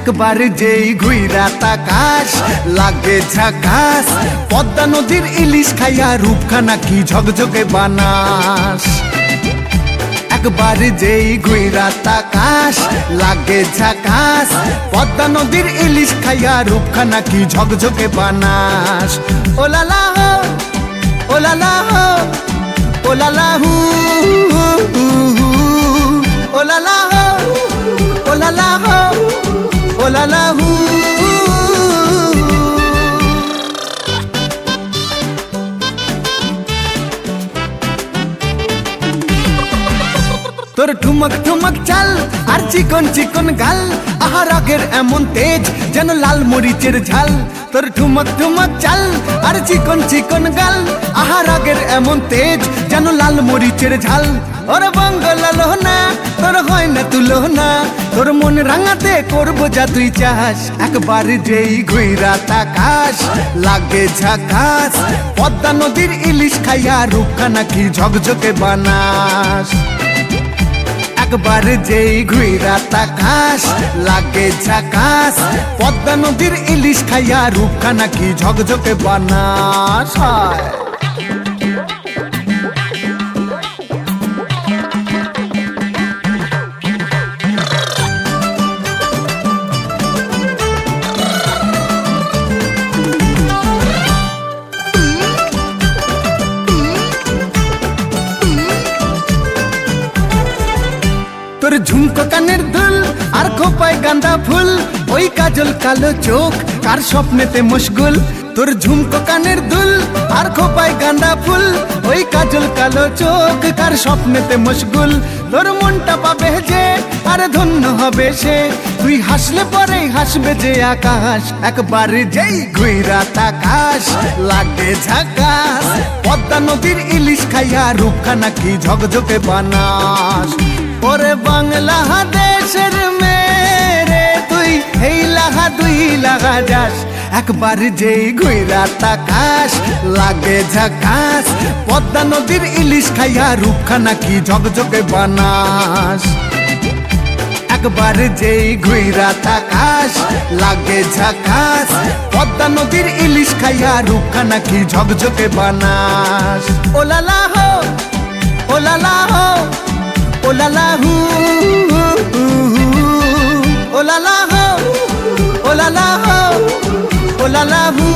একবার যেই ঘুইরা তাকাস লাগে ঝাকাস, পদ্মা নদীর ইলিশ খাইয়া রূপখানা কি ঝকঝকে বানাস। একবার যেই ঘুইরা তাকাস লাগে ঝাকাস, পদ্মা নদীর ইলিশ খাইয়া রূপখানা কি ঝকঝকে বানাস। ওলালা হো ওলালা হো ওলালা হু ওলালা হো ওলালা হো ওলালা হু। তোর ঠুমক ঠুমক চাল আর চিকন চিকন গাল, আহার আগের এমন তেজ যেন লাল মরিচের ঝাল। তোর ঠুমক ঠুমক চাল আর চিকন চিকন গাল, আহার আগের এমন তেজ যেন লাল মরিচের ঝাল। ওর বঙ্গলালো না তোর হয় না তুলো না, তোর মন রাঙাতে করবো যা তুই চাস। একবার যেই ঘুইরা তাকাস লাগে ঝাকাস, পদ্মা নদীর ইলিশ খাইয়া রূপখানা কি ঝকঝকে বানাস। একবার যেই ঘুইরা তাকাস লাগে ঝাকাস, পদ্মা নদীর ইলিশ খাইয়া রূপখানা কি ঝকঝকে বানাস। তোর ঝুমকো কানের দুল আর খোপায় গাঁদা ফুল, ওই কাজল কালো চোখ কার স্বপ্নেতে মশগুল। তোর ঝুমকো কানের দুল আর খোপায় গাঁদা ফুল, ওই কাজল কালো চোখ কার স্বপ্নেতে মশগুল। তোর মনটা পাবে যে আর ধন্য হবে সে, তুই হাসলে পরে হাসবে যে আকাশ। একবার যেই ঘুইরা তাকাস লাগে ঝাকাস, পদ্মা নদীর ইলিশ খাইয়া রূপখানা কি ঝকঝকে বানাস। ওরে বাংলা দেশের মেরে তুই এই লাগা দুই লাগা যাস। একবার যেই ঘুইরা তাকাস লাগে ঝাকাস, পদ্মা নদীর ইলিশ খাইয়া রূপখানা কি ঝকঝকে বানাস। একবার যেই ঘুইরা তাকাস লাগে ঝাকাস, পদ্মা নদীর ইলিশ খাইয়া রূপখানা কি ঝকঝকে বানাস। ওলালা হো ওলালা হো ওলালা হু ওলালা হো ওলালা হো ওলালা হু।